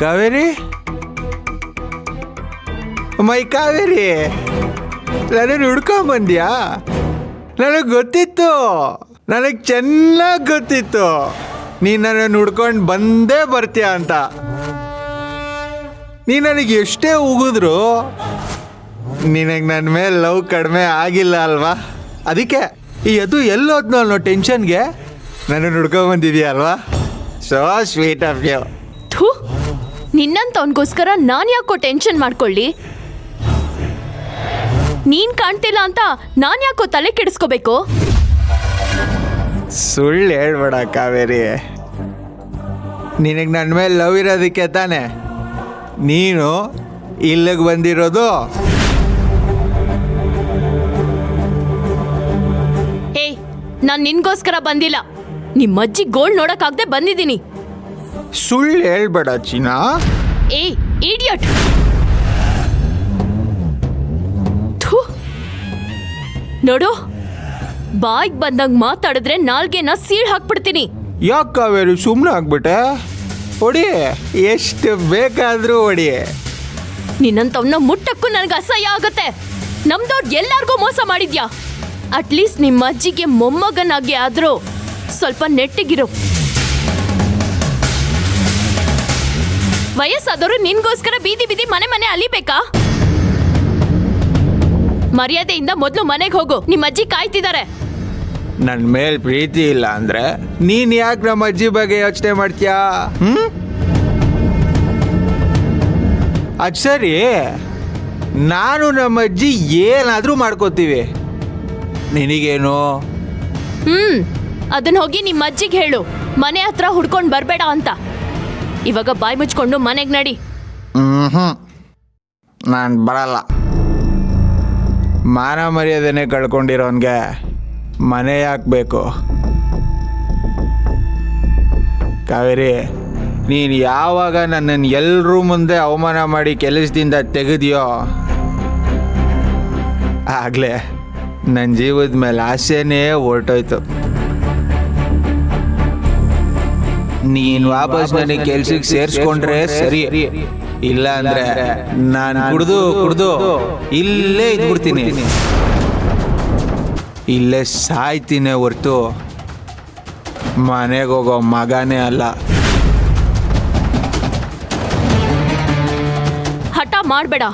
ಕಾವೇರಿ, ಮೈ ಕಾವೇರಿ, ನನ್ನನ್ನು ಹುಡ್ಕೊಂಬಂದ್ಯಾ? ನನಗೆ ಗೊತ್ತಿತ್ತು, ನನಗೆ ಚೆನ್ನಾಗಿ ಗೊತ್ತಿತ್ತು ನೀನು ನನ್ನನ್ನು ಹುಡ್ಕೊಂಡು ಬಂದೇ ಬರ್ತೀಯ ಅಂತ. ನೀ ನನಗೆ ಎಷ್ಟೇ ಉಗಿದ್ರು ನಿನಗೆ ನನ್ನ ಮೇಲೆ ಲವ್ ಕಡಿಮೆ ಆಗಿಲ್ಲ ಅಲ್ವಾ? ಅದಕ್ಕೆ ಈ ಅದು ಎಲ್ಲೋದ್ನೋ ಅನ್ನೋ ಟೆನ್ಷನ್ಗೆ ನನ್ನನ್ನು ಹುಡ್ಕೊಂಬಂದಿದ್ಯಾ ಅಲ್ವಾ? So sweet of you. ಥೂ, ನಿನ್ನಂತವನ್ಗೋಸ್ಕರ ನಾನು ಯಾಕೋ ಟೆನ್ಷನ್ ಮಾಡ್ಕೊಳ್ಳಿ? ನೀನ್ ಕಾಣ್ತಿಲ್ಲ ಅಂತ ನಾನು ಯಾಕೋ ತಲೆ ಕೆಡಿಸ್ಕೋಬೇಕು? ಸುಳ್ಳು ಹೇಳ್ಬೇಡ ಕಾವೇರಿ. ನಿನಗೆ ನನ್ನ ಮೇಲೆ ಲವ್ ಇರೋದಕ್ಕೆ ತಾನೆ ನೀನು ಇಲ್ಲಿಗೆ ಬಂದಿರೋದು. ಏಯ್, ನಾನು ನಿನ್ಗೋಸ್ಕರ ಬಂದಿಲ್ಲ, ನಿಮ್ಮ ಅಜ್ಜಿ ಗೋಲ್ಡ್ ನೋಡಕ್ಕಾಗದೆ ಬಂದಿದ್ದೀನಿ. ಸುಳ್ಳು ಹೇಳ್ಬೇಡ ಚೀನಾ. ಏಯ್ ಇಡಿಯಟ್! ಥೂ, ನೋಡು, ಬಾಯ್ಗೆ ಬಂದಂಗೆ ಮಾತಾಡಿದ್ರೆ ನಾಲ್ಗೆನ ಸೀಳ್ ಹಾಕ್ಬಿಡ್ತೀನಿ. ಯಾಕೆ ಕಾವೇರಿ ಸುಮ್ಮನೆ ಆಗ್ಬಿಟ್ಟೆ? ಹೊಡಿ, ಎಷ್ಟು ಬೇಕಾದರೂ ಹೊಡಿ. ನಿನ್ನಂತವನ್ನ ಮುಟ್ಟಕ್ಕೂ ನನಗೆ ಅಸಹ್ಯ ಆಗುತ್ತೆ. ನಮ್ದವ್ರು ಎಲ್ಲಾರ್ಗೂ ಮೋಸ ಮಾಡಿದ್ಯಾ? ಅಟ್ಲೀಸ್ಟ್ ನಿಮ್ಮ ಅಜ್ಜಿಗೆ ಮೊಮ್ಮಗನಾಗಿ ಆದ್ರೂ ಸ್ವಲ್ಪ ನೆಟ್ಟಿಗಿರು. ವಯಸ್ಸಾದವರು ನಿನ್ಗೋಸ್ಕರ ಬೀದಿ ಬೀದಿ ಮನೆ ಮನೆ ಅಲಿಬೇಕಾ? ಮರ್ಯಾದೆಯಿಂದ ಮೊದಲು ಮನೆಗೆ ಹೋಗು, ನಿಮ್ಮ ಅಜ್ಜಿ ಕಾಯ್ತಿದ್ದಾರೆ. ನನ್ನ ಮೇಲೆ ಪ್ರೀತಿ ಇಲ್ಲ ಅಂದ್ರೆ ನೀನು ಯಾಕೆ ನಮ್ಮ ಅಜ್ಜಿ ಬಗ್ಗೆ ಯೋಚನೆ ಮಾಡ್ತೀಯಾ? ಅದು ಸರಿ, ನಾನು ನಮ್ಮ ಅಜ್ಜಿ ಏನಾದರೂ ಮಾಡ್ಕೋತೀವಿ, ನಿನಗೇನು? ಅದನ್ನ ಹೋಗಿ ನಿಮ್ಮ ಅಜ್ಜಿಗೆ ಹೇಳು, ಮನೆ ಹತ್ರ ಹುಡ್ಕೊಂಡು ಬರಬೇಡ ಅಂತ. ಇವಾಗ ಬಾಯಿ ಮುಚ್ಕೊಂಡು ಮನೆಗೆ ನಡಿ. ನಾನು ಬರಲ್ಲ. ಮಾನ ಮರ್ಯಾದೆನೇ ಕಳ್ಕೊಂಡಿರೋನ್ಗೆ ಮನೆ ಯಾಕೆ ಬೇಕು? ಕಾವೇರಿ, ನೀನು ಯಾವಾಗ ನನ್ನನ್ನು ಎಲ್ಲರೂ ಮುಂದೆ ಅವಮಾನ ಮಾಡಿ ಕೆಲಸದಿಂದ ತೆಗೆದಿಯೋ ಆಗಲೇ ನನ್ನ ಜೀವದ ಮೇಲೆ ಆಸೆನೇ ಹೊರಟೋಯ್ತು. ನೀನು ವಾಪಸ್ ನನಗೆ ಕೆಲ್ಸಕ್ಕೆ ಸೇರಿಸ್ಕೊಂಡ್ರೆ ಸರಿ, ಇಲ್ಲ ಅಂದ್ರೆ ನಾನು ಕುಡ್ದು ಇಲ್ಲೇ ಇದ್ಬಿಡ್ತೀನಿ, ಇಲ್ಲೇ ಸಾಯ್ತೀನಿ ಹೊರ್ತು ಮನೆಗೆ ಹೋಗೋ ಮಗನೇ ಅಲ್ಲ. ಹಠ ಮಾಡಬೇಡ.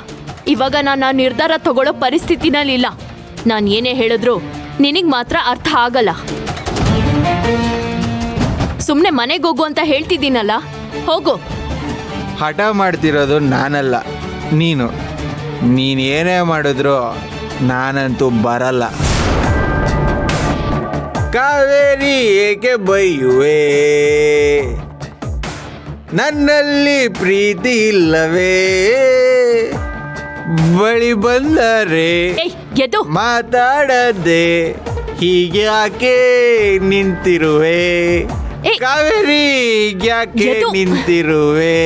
ಇವಾಗ ನಾನು ನಿರ್ಧಾರ ತಗೊಳ್ಳೋ ಪರಿಸ್ಥಿತಿನಲ್ಲಿಲ್ಲ. ನಾನು ಏನೇ ಹೇಳಿದ್ರು ನಿನಗೆ ಮಾತ್ರ ಅರ್ಥ ಆಗಲ್ಲ. ಸುಮ್ಮನೆ ಮನೆಗೆ ಹೋಗು ಅಂತ ಹೇಳ್ತಿದ್ದೀನಲ್ಲ, ಹೋಗು. ಹಠ ಮಾಡ್ತಿರೋದು ನಾನಲ್ಲ, ನೀನು ಏನೇ ಮಾಡಿದ್ರು ನಾನಂತೂ ಬರಲ್ಲ. ಕಾವೇರಿ ಏಕೆ ಬೈಯುವೆ? ನನ್ನಲ್ಲಿ ಪ್ರೀತಿ ಇಲ್ಲವೇ? ಬಳಿ ಬಂದರೆ ಮಾತಾಡದೆ ಹೀಗೆ ಯಾಕೆ ನಿಂತಿರುವೆ? ಕಾವೇರಿ ಯಾಕೆ ನಿಂತಿರುವೆ?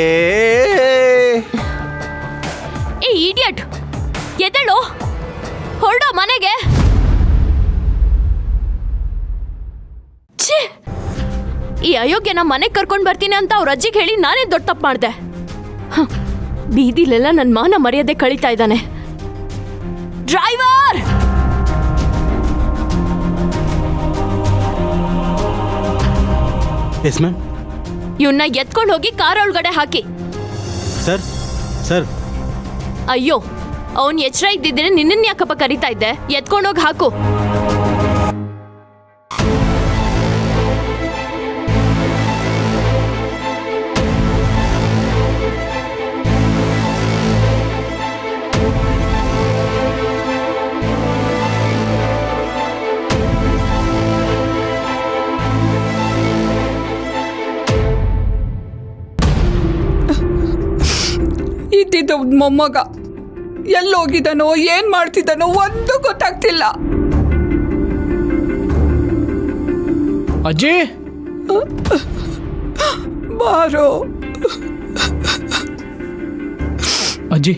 ಏ ಇಡಿಯಟ್, ಎದ್ದೇಳು, ಹೊರಡೋ ಮನೆಗೆ. ಈ ಅಯೋಗ್ಯನ ಮನೆಗೆ ಕರ್ಕೊಂಡು ಬರ್ತೀನಿ ಅಂತ ಅವ್ರ ಅಜ್ಜಿಗೆ ಹೇಳಿ ನಾನೇ ದೊಡ್ಡ ತಪ್ಪು ಮಾಡಿದೆ. ಬೀದಿಲೆಲ್ಲ ನನ್ನ ಮಾನ ಮರ್ಯಾದೆ ಕಳೀತಾ ಇದ್ದಾನೆ. ಡ್ರೈವರ್! Yes ma'am. ಇವನ್ನ ಎತ್ಕೊಂಡು ಹೋಗಿ ಕಾರ್ ಒಳಗಡೆ ಹಾಕಿ. Sir sir. ಅಯ್ಯೋ, ಅವನ್ ಎಚ್ಚರ ಇದ್ದಿದ್ರೆ ನಿನ್ನ ಯಾಕಪ್ಪ ಕರೀತಾ ಇದ್ದೆ? ಎತ್ಕೊಂಡೋಗಿ ಹಾಕು. ಇದ್ದಿದ್ದ ಮೊಮ್ಮಗ ಎಲ್ಲೋಗಿದ್ದಾನೋ ಏನ್ ಮಾಡ್ತಿದ್ದಾನೋ ಒಂದು ಗೊತ್ತಾಗ್ತಿಲ್ಲ. ಅಜ್ಜಿ ಬಾರೋ. ಅಜ್ಜಿ,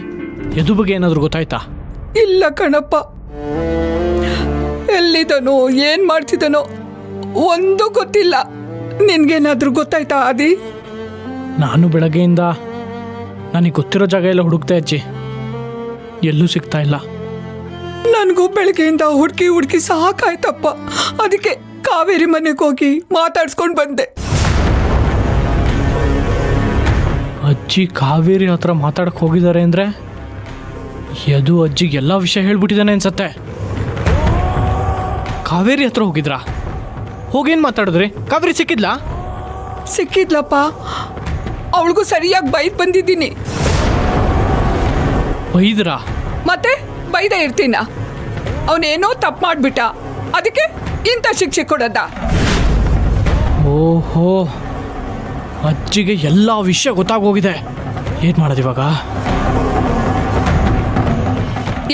ಯದು ಬಗ್ಗೆ ಏನಾದರೂ ಗೊತ್ತಾಯ್ತಾ? ಇಲ್ಲ ಕಣಪ್ಪ, ಎಲ್ಲಿದ್ದಾನೋ ಏನ್ ಮಾಡ್ತಿದ್ದಾನೋ ಒಂದು ಗೊತ್ತಿಲ್ಲ. ನಿನ್ಗೇನಾದ್ರೂ ಗೊತ್ತಾಯ್ತಾ ಆದಿ? ನಾನು ಬೆಳಗ್ಗೆಯಿಂದ ನನಗೆ ಗೊತ್ತಿರೋ ಜಾಗ ಎಲ್ಲ ಹುಡುಕ್ತೆ ಅಜ್ಜಿ, ಎಲ್ಲೂ ಸಿಗ್ತಾ ಇಲ್ಲ. ನನಗೂ ಬೆಳಗ್ಗೆಯಿಂದ ಹುಡುಕಿ ಹುಡುಕಿ ಸಾಕಾಯ್ತಪ್ಪ. ಅದಕ್ಕೆ ಕಾವೇರಿ ಮನೆಗೆ ಹೋಗಿ ಮಾತಾಡ್ಸ್ಕೊಂಡು ಬಂದೆ. ಅಜ್ಜಿ ಕಾವೇರಿ ಹತ್ರ ಮಾತಾಡಕ್ಕೆ ಹೋಗಿದ್ದಾರೆ ಅಂದರೆ ಯದು ಅಜ್ಜಿಗೆ ಎಲ್ಲ ವಿಷಯ ಹೇಳ್ಬಿಟ್ಟಿದ್ದಾನೆ ಅನ್ಸತ್ತೆ. ಕಾವೇರಿ ಹತ್ರ ಹೋಗಿದ್ರಾ? ಹೋಗೇನು ಮಾತಾಡಿದ್ರಿ? ಕಾವೇರಿ ಸಿಕ್ಕಿದ್ಲಾ? ಸಿಕ್ಕಿದ್ಲಪ್ಪ, ಅವಳಿಗೂ ಸರಿಯಾಗಿ ಬೈದ್ ಬಂದಿದ್ದೀನಿ. ಬೈದ್ರಾ? ಮತ್ತೆ ಬೈದ ಇರ್ತೀನ? ಅವನೇನೋ ತಪ್ಪು ಮಾಡಿಬಿಟ್ಟ, ಅದಕ್ಕೆ ಇಂಥ ಶಿಕ್ಷೆ ಕೊಡೋದ? ಓಹೋ, ಅಜ್ಜಿಗೆ ಎಲ್ಲ ವಿಷಯ ಗೊತ್ತಾಗೋಗಿದೆ. ಏನು ಮಾಡೋದು ಇವಾಗ?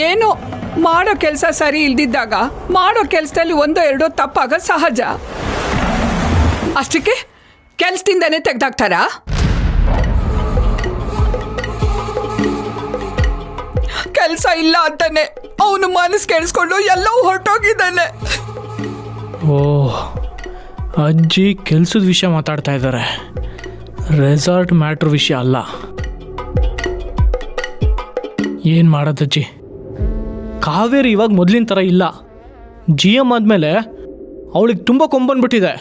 ಏನೋ ಮಾಡೋ ಕೆಲಸ ಸರಿ ಇಲ್ದಿದ್ದಾಗ ಮಾಡೋ ಕೆಲಸದಲ್ಲಿ ಒಂದೋ ಎರಡೋ ತಪ್ಪಾಗ ಸಹಜ. ಅಷ್ಟಕ್ಕೆ ಕೆಲಸದಿಂದನೇ ತೆಗ್ದಾಕ್ತಾರ? ಕೆಲಸ ಇಲ್ಲ ಅಂತಾನೆ ಅವನು ಮನಸ್ಸು ಕೆಡಿಸ್ಕೊಂಡು ಎಲ್ಲವೂ ಹೊರಟೋಗಿದ್ದಾನೆ. ಓಹ್, ಅಜ್ಜಿ ಕೆಲಸದ ವಿಷಯ ಮಾತಾಡ್ತಾ ಇದ್ದಾರೆ, ರೆಸಾರ್ಟ್ ಮ್ಯಾಟ್ರ್ ವಿಷಯ ಅಲ್ಲ. ಏನು ಮಾಡೋದಜ್ಜಿ? ಕಾವೇರಿ ಇವಾಗ ಮೊದಲಿನ ಥರ ಇಲ್ಲ. ಜಿ ಎಮ್ ಆದಮೇಲೆ ಅವಳಿಗೆ ತುಂಬ ಕೊಂಬಂದ್ಬಿಟ್ಟಿದೆ.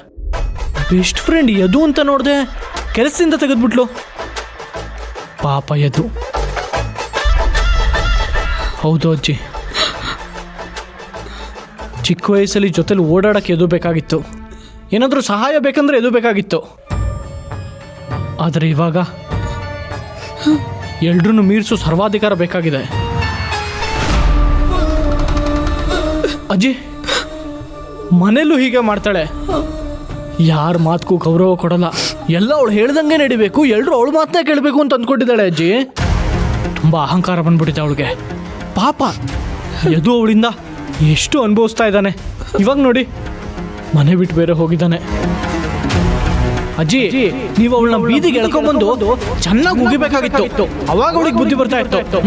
ಬೆಸ್ಟ್ ಫ್ರೆಂಡ್ ಯದು ಅಂತ ನೋಡಿದೆ, ಕೆಲಸದಿಂದ ತೆಗೆದ್ಬಿಟ್ಲು. ಪಾಪ ಯದು. ಹೌದು ಅಜ್ಜಿ, ಚಿಕ್ಕ ವಯಸ್ಸಲ್ಲಿ ಜೊತೆಲಿ ಓಡಾಡೋಕ್ಕೆ ಎದು ಬೇಕಾಗಿತ್ತು, ಏನಾದರೂ ಸಹಾಯ ಬೇಕಂದ್ರೆ ಎದು ಬೇಕಾಗಿತ್ತು. ಆದರೆ ಇವಾಗ ಎಲ್ರೂ ಮೀರಿಸೋ ಸರ್ವಾಧಿಕಾರ ಬೇಕಾಗಿದೆ. ಅಜ್ಜಿ ಮನೇಲೂ ಹೀಗೆ ಮಾಡ್ತಾಳೆ, ಯಾರ ಮಾತಕ್ಕೂ ಗೌರವ ಕೊಡಲ್ಲ, ಎಲ್ಲ ಅವಳು ಹೇಳ್ದಂಗೆ ನಡಿಬೇಕು, ಎಲ್ಲರೂ ಅವಳು ಮಾತನ್ನ ಕೇಳಬೇಕು ಅಂತ ಅಂದ್ಕೊಂಡಿದ್ದಾಳೆ ಅಜ್ಜಿ. ತುಂಬ ಅಹಂಕಾರ ಬಂದ್ಬಿಟ್ಟಿದೆ ಅವಳಿಗೆ. ಪಾಪ ಯದು ಅವಳಿಂದ ಎಷ್ಟು ಅನುಭವಿಸ್ತಾ ಇದ್ದಾನೆ. ಇವಾಗ ನೋಡಿ, ಮನೆ ಬಿಟ್ಟು ಬೇರೆ ಹೋಗಿದ್ದಾನೆ. ಅಜ್ಜಿ, ನೀವು ಅವಳನ್ನ ಬೀದಿಗೆ ಎಳ್ಕೊಂಡ್ಬಂದು ಚೆನ್ನಾಗಿ ಉಗಿಬೇಕಾಗಿತ್ತು, ಅವಾಗ ಅವಳಿಗೆ ಬುದ್ಧಿ ಬರ್ತಾ ಇತ್ತು.